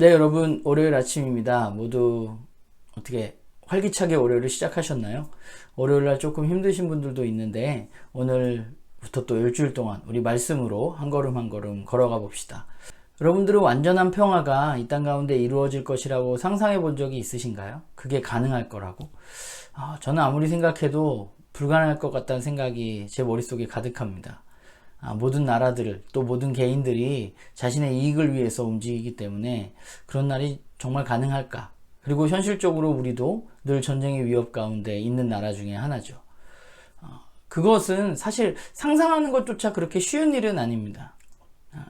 네, 여러분, 월요일 아침입니다. 모두 어떻게 활기차게 월요일을 시작하셨나요? 월요일날 조금 힘드신 분들도 있는데 오늘부터 또 일주일 동안 우리 말씀으로 한 걸음 한 걸음 걸어가 봅시다. 여러분들은 완전한 평화가 이 땅 가운데 이루어질 것이라고 상상해 본 적이 있으신가요? 그게 가능할 거라고? 저는 아무리 생각해도 불가능할 것 같다는 생각이 제 머릿속에 가득합니다. 모든 나라들 또 모든 개인들이 자신의 이익을 위해서 움직이기 때문에 그런 날이 정말 가능할까? 그리고 현실적으로 우리도 늘 전쟁의 위협 가운데 있는 나라 중에 하나죠. 그것은 사실 상상하는 것조차 그렇게 쉬운 일은 아닙니다.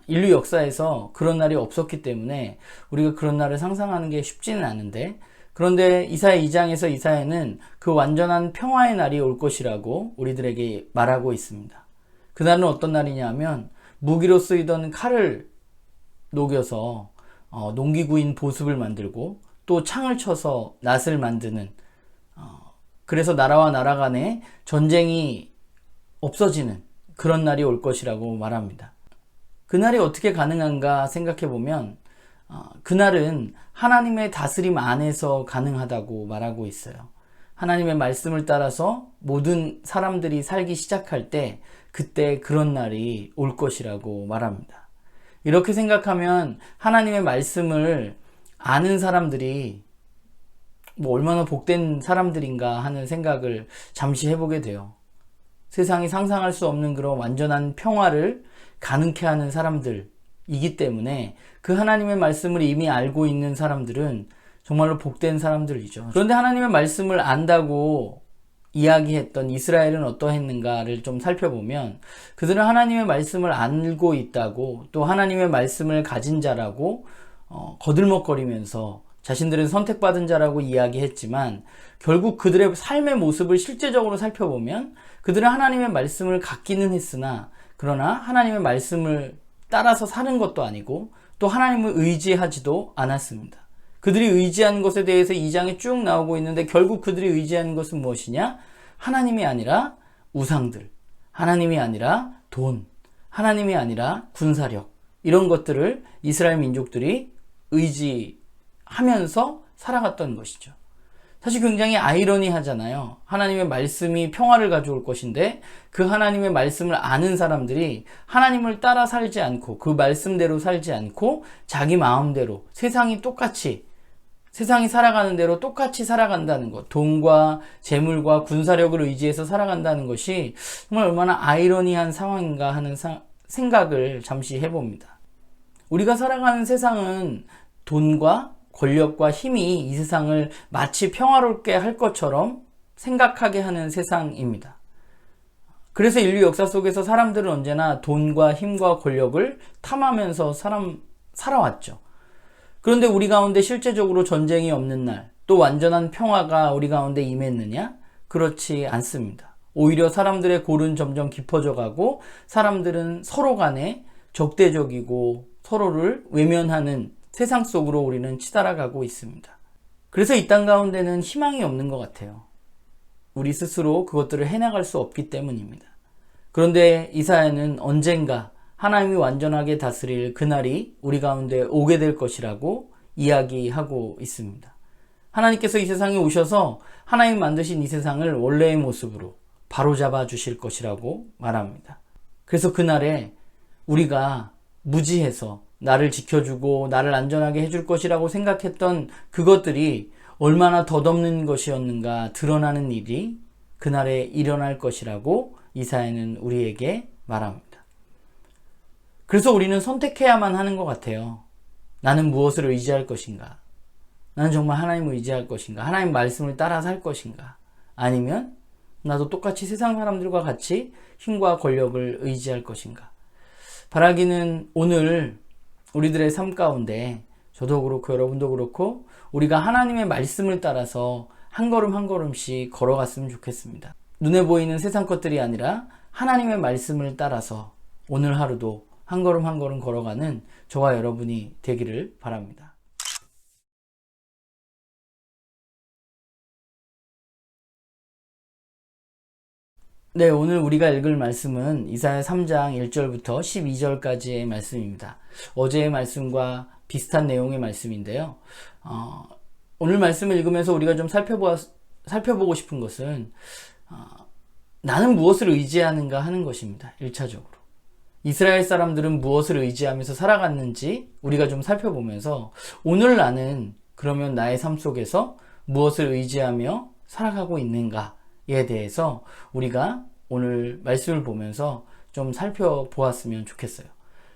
인류 역사에서 그런 날이 없었기 때문에 우리가 그런 날을 상상하는 게 쉽지는 않은데, 그런데 이사야 2장에서 이사야는 그 완전한 평화의 날이 올 것이라고 우리들에게 말하고 있습니다. 그날은 어떤 날이냐 하면 무기로 쓰이던 칼을 녹여서 농기구인 보습을 만들고 또 창을 쳐서 낫을 만드는, 그래서 나라와 나라 간에 전쟁이 없어지는 그런 날이 올 것이라고 말합니다. 그날이 어떻게 가능한가 생각해 보면 그날은 하나님의 다스림 안에서 가능하다고 말하고 있어요. 하나님의 말씀을 따라서 모든 사람들이 살기 시작할 때 그때 그런 날이 올 것이라고 말합니다. 이렇게 생각하면 하나님의 말씀을 아는 사람들이 얼마나 복된 사람들인가 하는 생각을 잠시 해보게 돼요. 세상이 상상할 수 없는 그런 완전한 평화를 가능케 하는 사람들이기 때문에 그 하나님의 말씀을 이미 알고 있는 사람들은 정말로 복된 사람들이죠. 그런데 하나님의 말씀을 안다고 이야기했던 이스라엘은 어떠했는가를 좀 살펴보면, 그들은 하나님의 말씀을 알고 있다고 또 하나님의 말씀을 가진 자라고 거들먹거리면서 자신들은 선택받은 자라고 이야기했지만, 결국 그들의 삶의 모습을 실제적으로 살펴보면 그들은 하나님의 말씀을 갖기는 했으나 그러나 하나님의 말씀을 따라서 사는 것도 아니고 또 하나님을 의지하지도 않았습니다. 그들이 의지하는 것에 대해서 2장에 쭉 나오고 있는데, 결국 그들이 의지하는 것은 무엇이냐? 하나님이 아니라 우상들, 하나님이 아니라 돈, 하나님이 아니라 군사력, 이런 것들을 이스라엘 민족들이 의지하면서 살아갔던 것이죠. 사실 굉장히 아이러니하잖아요. 하나님의 말씀이 평화를 가져올 것인데 그 하나님의 말씀을 아는 사람들이 하나님을 따라 살지 않고 그 말씀대로 살지 않고 자기 마음대로 세상이 살아가는 대로 똑같이 살아간다는 것, 돈과 재물과 군사력을 의지해서 살아간다는 것이 정말 얼마나 아이러니한 상황인가 하는 생각을 잠시 해봅니다. 우리가 살아가는 세상은 돈과 권력과 힘이 이 세상을 마치 평화롭게 할 것처럼 생각하게 하는 세상입니다. 그래서 인류 역사 속에서 사람들은 언제나 돈과 힘과 권력을 탐하면서 살아왔죠. 그런데 우리 가운데 실제적으로 전쟁이 없는 날, 또 완전한 평화가 우리 가운데 임했느냐? 그렇지 않습니다. 오히려 사람들의 골은 점점 깊어져 가고 사람들은 서로 간에 적대적이고 서로를 외면하는 세상 속으로 우리는 치달아가고 있습니다. 그래서 이 땅 가운데는 희망이 없는 것 같아요. 우리 스스로 그것들을 해나갈 수 없기 때문입니다. 그런데 이사야는 언젠가 하나님이 완전하게 다스릴 그날이 우리 가운데 오게 될 것이라고 이야기하고 있습니다. 하나님께서 이 세상에 오셔서 하나님 만드신 이 세상을 원래의 모습으로 바로잡아 주실 것이라고 말합니다. 그래서 그날에 우리가 무지해서 나를 지켜주고 나를 안전하게 해줄 것이라고 생각했던 그것들이 얼마나 덧없는 것이었는가 드러나는 일이 그날에 일어날 것이라고 이사야는 우리에게 말합니다. 그래서 우리는 선택해야만 하는 것 같아요. 나는 무엇을 의지할 것인가? 나는 정말 하나님을 의지할 것인가? 하나님 말씀을 따라 살 것인가? 아니면 나도 똑같이 세상 사람들과 같이 힘과 권력을 의지할 것인가? 바라기는 오늘 우리들의 삶 가운데 저도 그렇고 여러분도 그렇고 우리가 하나님의 말씀을 따라서 한 걸음 한 걸음씩 걸어갔으면 좋겠습니다. 눈에 보이는 세상 것들이 아니라 하나님의 말씀을 따라서 오늘 하루도 한 걸음 한 걸음 걸어가는 저와 여러분이 되기를 바랍니다. 네, 오늘 우리가 읽을 말씀은 이사야 3장 1절부터 12절까지의 말씀입니다. 어제의 말씀과 비슷한 내용의 말씀인데요. 오늘 말씀을 읽으면서 우리가 좀 살펴보고 싶은 것은 나는 무엇을 의지하는가 하는 것입니다. 1차적으로. 이스라엘 사람들은 무엇을 의지하면서 살아갔는지 우리가 좀 살펴보면서 오늘 나는 그러면 나의 삶 속에서 무엇을 의지하며 살아가고 있는가에 대해서 우리가 오늘 말씀을 보면서 좀 살펴보았으면 좋겠어요.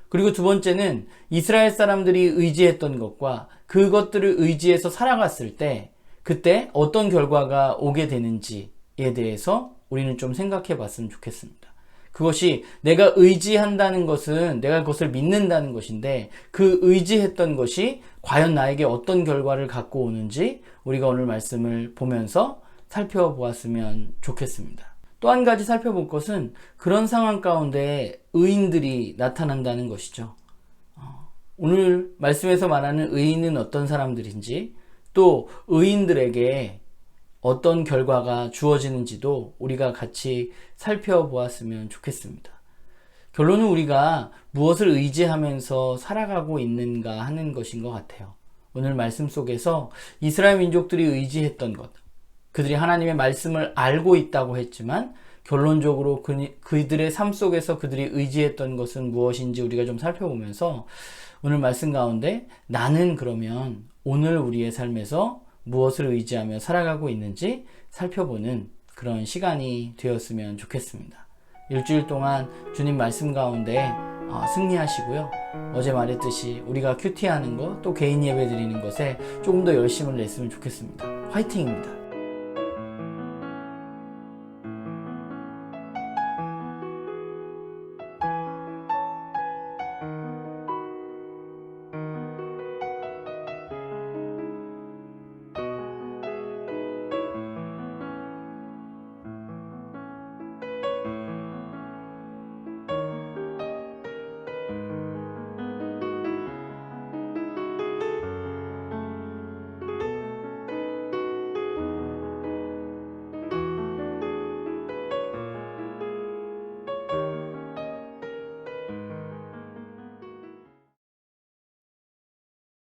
그리고 두 번째는 이스라엘 사람들이 의지했던 것과 그것들을 의지해서 살아갔을 때 그때 어떤 결과가 오게 되는지에 대해서 우리는 좀 생각해 봤으면 좋겠습니다. 그것이 내가 의지한다는 것은 내가 그것을 믿는다는 것인데 그 의지했던 것이 과연 나에게 어떤 결과를 갖고 오는지 우리가 오늘 말씀을 보면서 살펴보았으면 좋겠습니다. 또 한 가지 살펴볼 것은 그런 상황 가운데 의인들이 나타난다는 것이죠. 오늘 말씀에서 말하는 의인은 어떤 사람들인지 또 의인들에게 어떤 결과가 주어지는지도 우리가 같이 살펴보았으면 좋겠습니다. 결론은 우리가 무엇을 의지하면서 살아가고 있는가 하는 것인 것 같아요. 오늘 말씀 속에서 이스라엘 민족들이 의지했던 것, 그들이 하나님의 말씀을 알고 있다고 했지만 결론적으로 그들의 삶 속에서 그들이 의지했던 것은 무엇인지 우리가 좀 살펴보면서 오늘 말씀 가운데 나는 그러면 오늘 우리의 삶에서 무엇을 의지하며 살아가고 있는지 살펴보는 그런 시간이 되었으면 좋겠습니다. 일주일 동안 주님 말씀 가운데 승리하시고요. 어제 말했듯이 우리가 큐티하는 것 또 개인 예배 드리는 것에 조금 더 열심을 냈으면 좋겠습니다. 화이팅입니다.